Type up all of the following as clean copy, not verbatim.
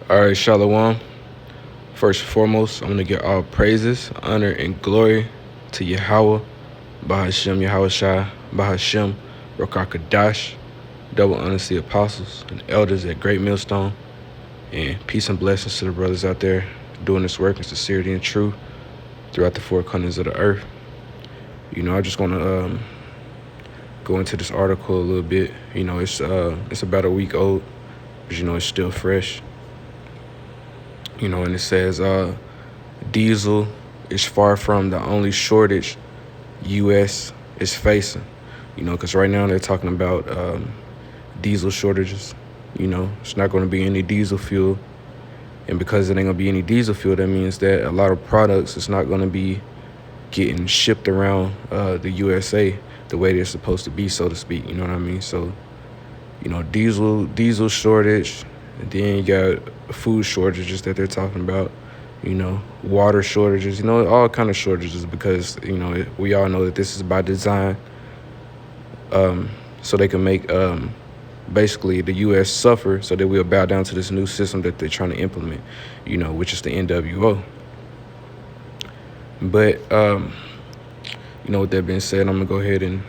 All right, Shalom. First and foremost, I'm going to give all praises, honor, and glory to Yahweh, Bahashem, Yahweh Shai, Bahashem, Rokakadash, double honors to the apostles and elders at Great Millstone, and peace and blessings to the brothers out there doing this work in sincerity and truth throughout the four corners of the earth. I just want to go into this article a little bit. It's about a week old, but it's still fresh. And it says diesel is far from the only shortage U.S. is facing. Because right now they're talking about diesel shortages. It's not going to be any diesel fuel. And because it ain't going to be any diesel fuel, that means that a lot of products is not going to be getting shipped around the USA the way they're supposed to be, so to speak. You know what I mean? So, diesel shortage. And then you got food shortages that they're talking about, water shortages, all kind of shortages because, we all know that this is by design, so they can make basically the U.S. suffer so that we'll bow down to this new system that they're trying to implement, which is the NWO. But, with that being said, I'm going to go ahead and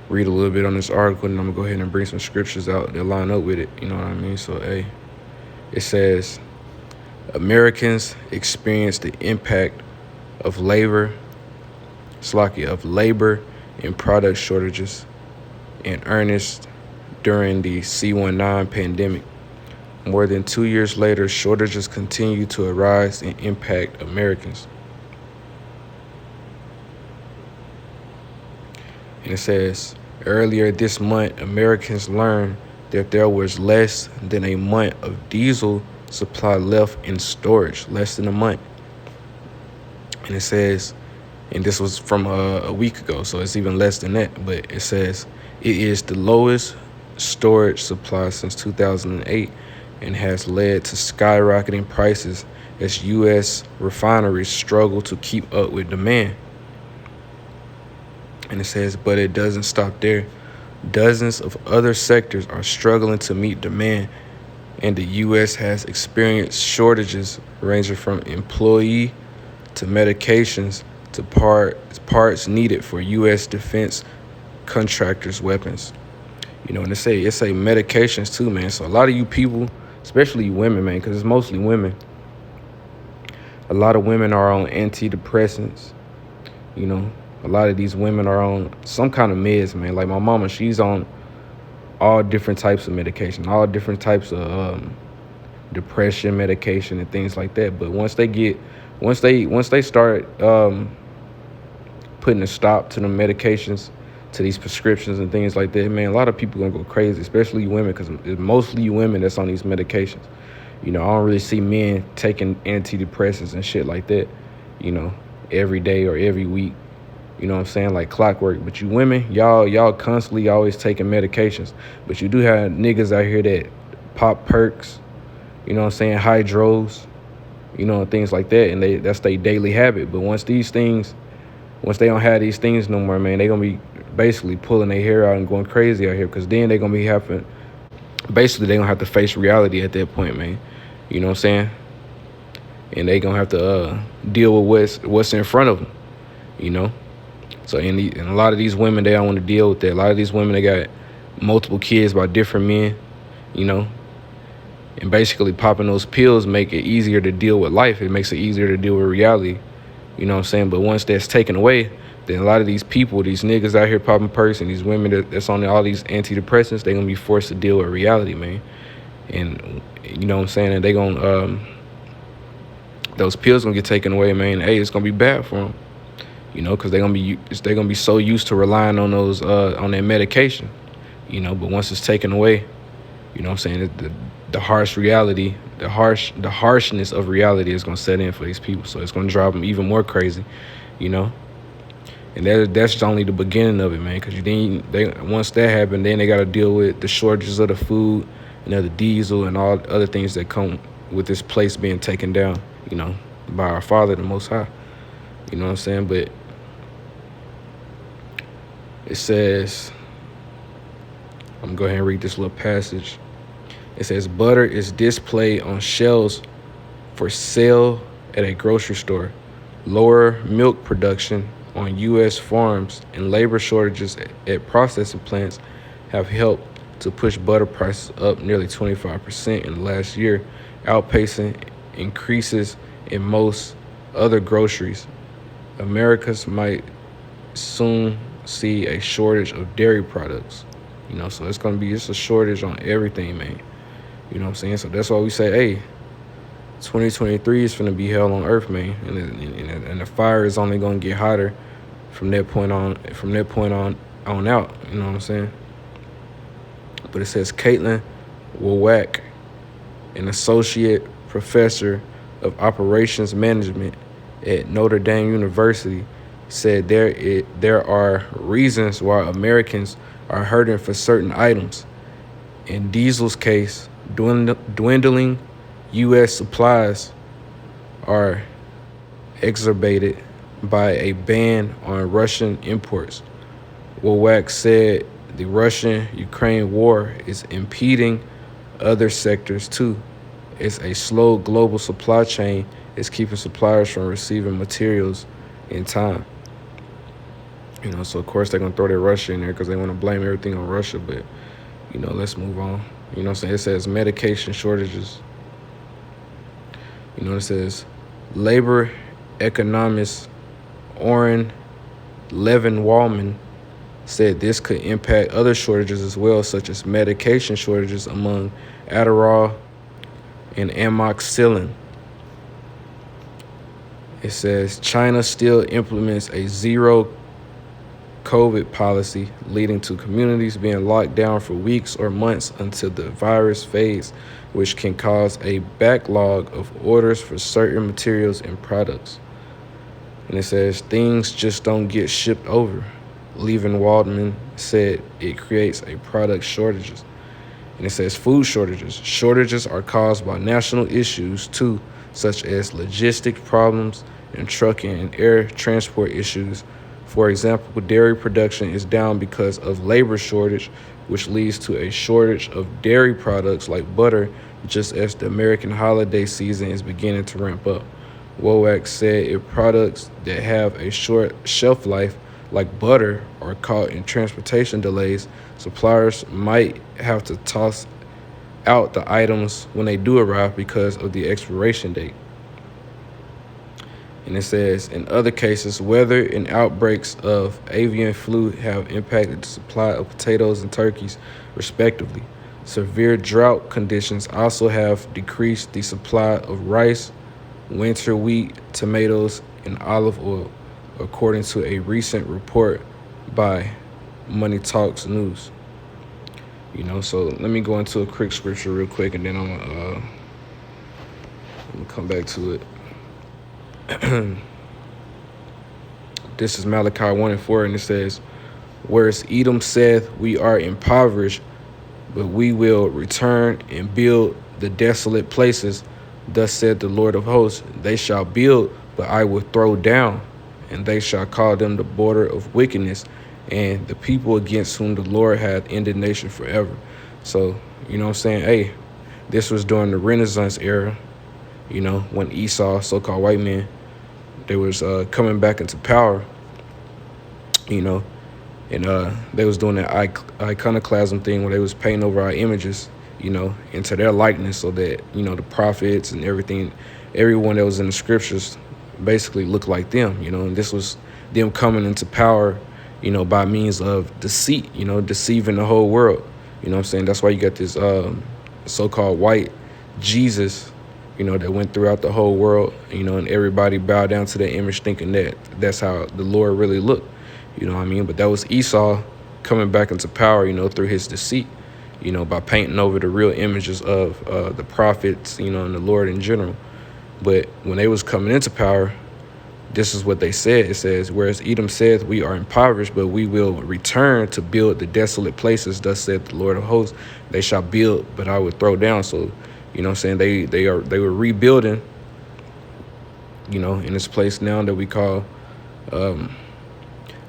read a little bit on this article, and I'm going to go ahead and bring some scriptures out that line up with it, you know what I mean? So, it says, Americans experience the impact of labor and product shortages in earnest during the C-19 pandemic. More than 2 years later, shortages continue to arise and impact Americans. And it says, earlier this month, Americans learned that there was less than a month of diesel supply left in storage, less than a month. And it says, and this was from a week ago, so it's even less than that, but it says it is the lowest storage supply since 2008 and has led to skyrocketing prices as U.S. refineries struggle to keep up with demand. And it says, but it doesn't stop there. Dozens of other sectors are struggling to meet demand, and the U.S. has experienced shortages ranging from employee to medications to parts needed for U.S. defense contractors' weapons. And it say medications too, man. So a lot of you people, especially you women, man, because it's mostly women. A lot of women are on antidepressants, A lot of these women are on some kind of meds, man. Like my mama, she's on all different types of medication, all different types of depression medication and things like that. But once they start putting a stop to the medications, to these prescriptions and things like that, man, a lot of people gonna go crazy, especially women, because it's mostly women that's on these medications. I don't really see men taking antidepressants and shit like that, every day or every week. You know what I'm saying? Like clockwork. But you women, y'all constantly always taking medications. But you do have niggas out here that pop perks, hydros, and things like that. And that's their daily habit. But once they don't have these things no more, man, they gonna be basically pulling their hair out and going crazy out here. Because then they gonna be basically they gonna have to face reality at that point, man. You know what I'm saying? And they gonna have to deal with what's in front of them, So and a lot of these women, they don't want to deal with that. A lot of these women, they got multiple kids by different men, and basically popping those pills make it easier to deal with life. It makes it easier to deal with reality, you know what I'm saying? But once that's taken away, then a lot of these people, these niggas out here popping perks and these women that's on all these antidepressants, they're going to be forced to deal with reality, man. And you know what I'm saying? And they going to, those pills going to get taken away, man. Hey, it's going to be bad for them. Because they're gonna be so used to relying on those on that medication, But once it's taken away, you know what I'm saying, the harsh reality, the harshness of reality is gonna set in for these people. So it's gonna drive them even more crazy, And that's only the beginning of it, man. Because once that happened, then they gotta deal with the shortages of the food and of the diesel and all other things that come with this place being taken down, by our Father, the Most High. You know what I'm saying? But it says, I'm going to go ahead and read this little passage. It says butter is displayed on shelves for sale at a grocery store. Lower milk production on U.S. farms and labor shortages at processing plants have helped to push butter prices up nearly 25% in the last year, outpacing increases in most other groceries. Americans might soon see a shortage of dairy products. So it's a shortage on everything, man. You know what I'm saying? So that's why we say, hey, 2023 is finna be hell on earth, man, and the fire is only gonna get hotter from that point on. On out. You know what I'm saying? But it says Caitlin Wowack, an associate professor of operations management at Notre Dame University, said there are reasons why Americans are hurting for certain items. In diesel's case, dwindling U.S. supplies are exacerbated by a ban on Russian imports. Wowack said the Russian-Ukraine war is impeding other sectors too. It's a slow global supply chain is keeping suppliers from receiving materials in time. So of course they're gonna throw their Russia in there because they want to blame everything on Russia. But let's move on. What I'm saying? It says medication shortages. It says labor economist Orrin Levin-Wallman said this could impact other shortages as well, such as medication shortages among Adderall and amoxicillin. It says China still implements a zero COVID policy, leading to communities being locked down for weeks or months until the virus fades, which can cause a backlog of orders for certain materials and products. And it says things just don't get shipped over. Levin Waldman said it creates a product shortages. And it says food shortages. Shortages are caused by national issues too, such as logistic problems and trucking and air transport issues. For example, dairy production is down because of labor shortage, which leads to a shortage of dairy products like butter, just as the American holiday season is beginning to ramp up. Wowack said if products that have a short shelf life, like butter, are caught in transportation delays, suppliers might have to toss out the items when they do arrive because of the expiration date. And it says, in other cases, weather and outbreaks of avian flu have impacted the supply of potatoes and turkeys, respectively. Severe drought conditions also have decreased the supply of rice, winter wheat, tomatoes, and olive oil, according to a recent report by Money Talks News. So let me go into a quick scripture real quick, and then I'm gonna come back to it. This is Malachi 1:4, and it says, whereas Edom saith, we are impoverished, but we will return and build the desolate places. Thus said the Lord of hosts, they shall build, but I will throw down, and they shall call them the border of wickedness, and the people against whom the Lord hath indignation forever. So, what I'm saying? Hey, this was during the Renaissance era, when Esau, so-called white men, they was coming back into power, and they was doing that iconoclasm thing where they was painting over our images, into their likeness, so that, the prophets and everyone that was in the scriptures basically looked like them, and this was them coming into power, by means of deceit, deceiving the whole world. What I'm saying? That's why you got this so-called white Jesus, that went throughout the whole world, and everybody bowed down to that image thinking that that's how the Lord really looked, But that was Esau coming back into power, through his deceit, by painting over the real images of the prophets, and the Lord in general. But when they was coming into power, this is what they said. It says, whereas Edom saith, we are impoverished, but we will return to build the desolate places. Thus said the Lord of hosts, they shall build, but I would throw down. So, what I'm saying? They were rebuilding, in this place now that we call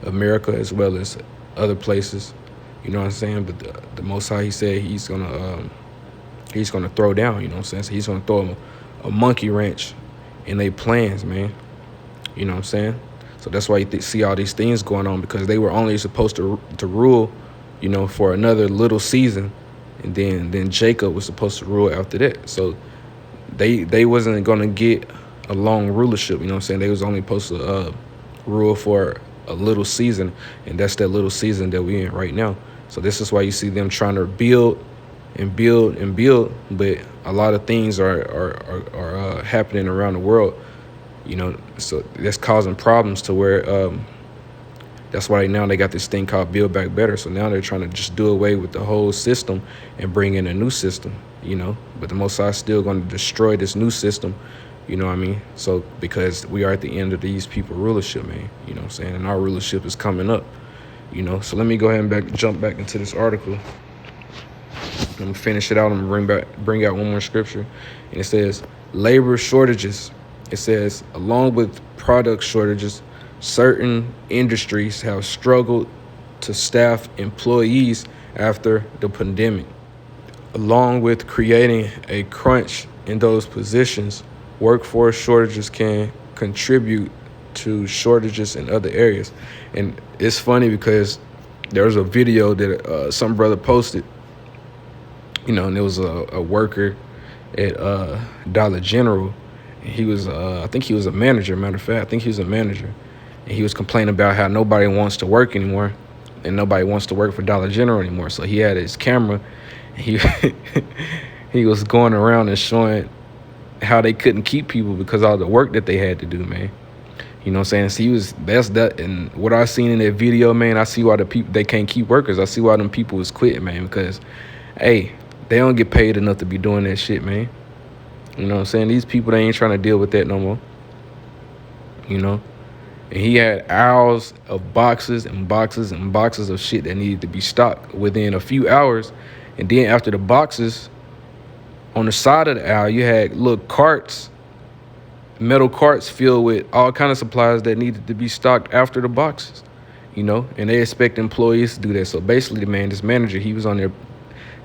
America, as well as other places. What I'm saying? But the Most High, he said he's gonna he's going to throw down, you know what I'm saying? So he's going to throw a monkey wrench in their plans, man. You know what I'm saying? So that's why you see all these things going on, because they were only supposed to rule, you know, for another little season, and then Jacob was supposed to rule after that. So they wasn't going to get a long rulership, you know what I'm saying? They was only supposed to rule for a little season, and that's that little season that we're in right now. So this is why you see them trying to build and build and build, but a lot of things are happening around the world, you know, so that's causing problems to where that's why now they got this thing called Build Back Better. So now they're trying to just do away with the whole system and bring in a new system, you know, but the Most High is still going to destroy this new system, you know what I mean? So because we are at the end of these people rulership, man, you know what I'm saying? And our rulership is coming up, you know. So let me go ahead and jump back into this article. I'm gonna finish it out. I'm gonna bring out one more scripture, and it says labor shortages. It says along with product shortages, certain industries have struggled to staff employees after the pandemic. Along with creating a crunch in those positions, workforce shortages can contribute to shortages in other areas. And it's funny because there was a video that some brother posted, you know, and there was a worker at Dollar General. And he was, I think he was a manager, matter of fact. I think he was a manager. And he was complaining about how nobody wants to work anymore, and nobody wants to work for Dollar General anymore. So he had his camera, and he was going around and showing how they couldn't keep people because of all the work that they had to do, man. You know what I'm saying? So that's that. And what I seen in that video, man, I see why the people, they can't keep workers. I see why them people was quitting, man, because, hey, they don't get paid enough to be doing that shit, man. You know what I'm saying? These people, they ain't trying to deal with that no more. You know? And he had aisles of boxes and boxes and boxes of shit that needed to be stocked within a few hours. And then after the boxes, on the side of the aisle, you had little carts, metal carts filled with all kind of supplies that needed to be stocked after the boxes, you know? And they expect employees to do that. So basically, man, this manager, he was on there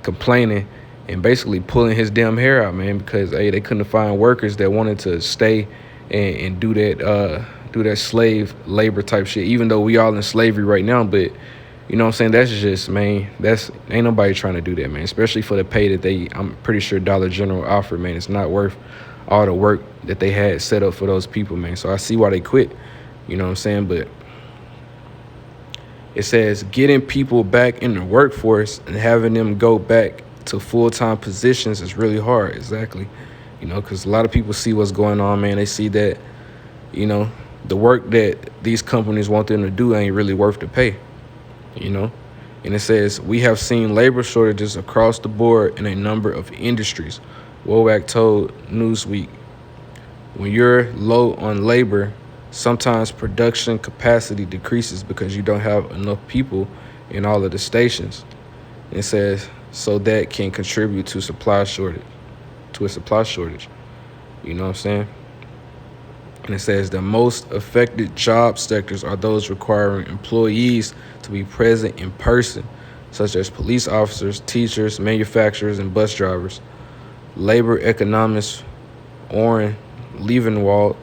complaining and basically pulling his damn hair out, man, because hey, they couldn't find workers that wanted to stay and do that slave labor type shit, even though we all in slavery right now. But you know what I'm saying, that's just, man, that's ain't nobody trying to do that, man, especially for the pay that I'm pretty sure Dollar General offered, man. It's not worth all the work that they had set up for those people, man. So I see why they quit, you know what I'm saying? But it says getting people back in the workforce and having them go back to full-time positions is really hard. Exactly. You know, because a lot of people see what's going on, man. They see that, you know, the work that these companies want them to do ain't really worth the pay, you know. And it says we have seen labor shortages across the board in a number of industries. Wowak told Newsweek, when you're low on labor, sometimes production capacity decreases because you don't have enough people in all of the stations. And it says so that can contribute to a supply shortage. You know what I'm saying? And it says the most affected job sectors are those requiring employees to be present in person, such as police officers, teachers, manufacturers, and bus drivers. Labor economist Orrin Levenwald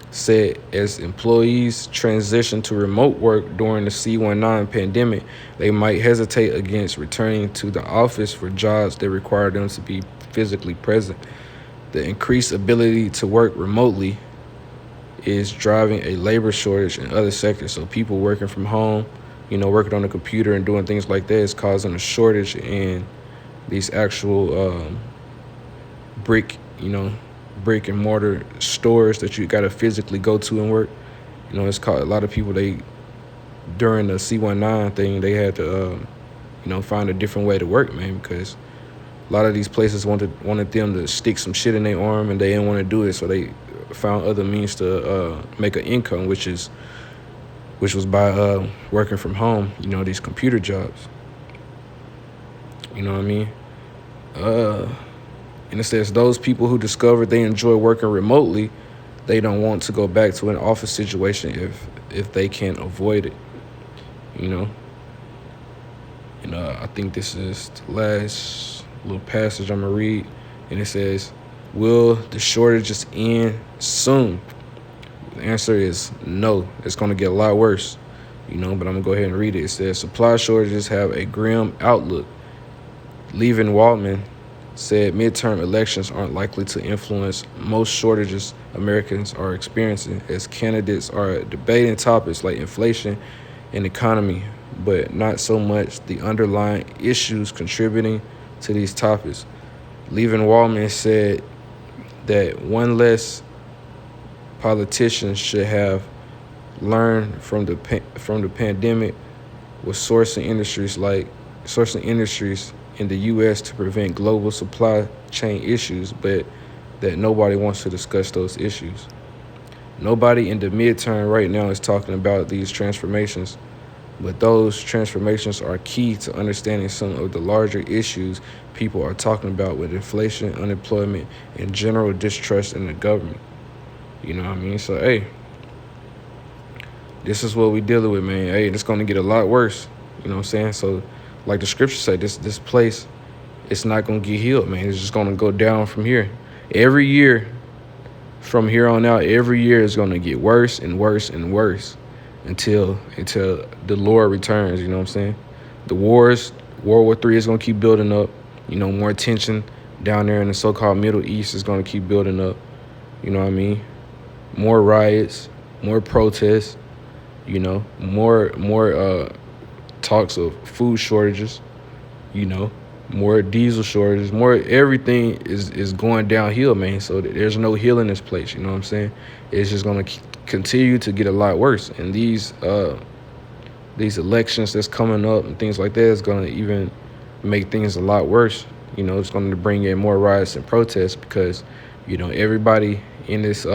said as employees transition to remote work during the C-19 pandemic, they might hesitate against returning to the office for jobs that require them to be physically present. The increased ability to work remotely is driving a labor shortage in other sectors. So people working from home, you know, working on the computer and doing things like that is causing a shortage in these actual brick and mortar stores that you got to physically go to and work. You know, it's called a lot of people, they during the C-19 thing, they had to find a different way to work, man, because a lot of these places wanted them to stick some shit in their arm, and they didn't want to do it, so they found other means to make an income, which was by working from home. You know, these computer jobs. You know what I mean? And it says those people who discovered they enjoy working remotely, they don't want to go back to an office situation if they can avoid it. You know. And I think this is the last little passage I'm gonna read, and it says, "Will the shortages end soon?" The answer is no. It's gonna get a lot worse, but I'm gonna go ahead and read it. It says, "Supply shortages have a grim outlook. Levin Waldman said midterm elections aren't likely to influence most shortages Americans are experiencing, as candidates are debating topics like inflation and economy, but not so much the underlying issues contributing to these topics." Levin Waldman said that one less politicians should have learned from the pandemic was sourcing industries in the U.S. to prevent global supply chain issues, but that nobody wants to discuss those issues. Nobody in the midterm right now is talking about these transformations, but those transformations are key to understanding some of the larger issues people are talking about with inflation, unemployment, and general distrust in the government. You know what I mean? So, hey, this is what we dealing with, man. Hey, it's going to get a lot worse. You know what I'm saying? So, like the scriptures say, this place, it's not going to get healed, man. It's just going to go down from here. Every year, from here on out, every year is going to get worse and worse and worse until the Lord returns. You know what I'm saying? The World War III is going to keep building up. More tension down there in the so-called Middle East is going to keep building up. You know what I mean? More riots, more protests. More talks of food shortages. More diesel shortages. More everything is going downhill, man. So there's no healing this place. You know what I'm saying? It's just going to continue to get a lot worse. And these elections that's coming up and things like that is going to even make things a lot worse. It's going to bring in more riots and protests because, everybody in this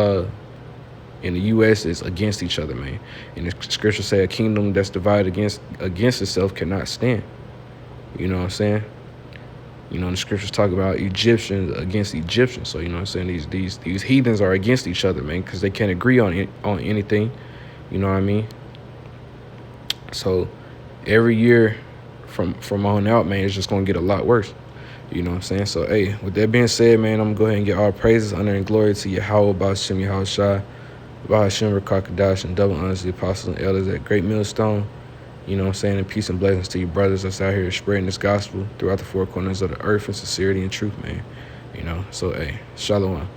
in the U.S. is against each other, man. And the scriptures say a kingdom that's divided against itself cannot stand. You know what I'm saying? The scriptures talk about Egyptians against Egyptians. So, you know what I'm saying? These heathens are against each other, man, because they can't agree on anything. You know what I mean? So every year from on out, man, it's just going to get a lot worse. You know what I'm saying? So, hey, with that being said, man, I'm going to go ahead and get all praises, honor, and glory to Yahweh, Ba'ashem, Yahweh Shai, Ba'ashem, Rakakadash, and double honors to the apostles and elders at Great Millstone. You know what I'm saying? And peace and blessings to you brothers that's out here spreading this gospel throughout the four corners of the earth in sincerity and truth, man. So, hey, shalom.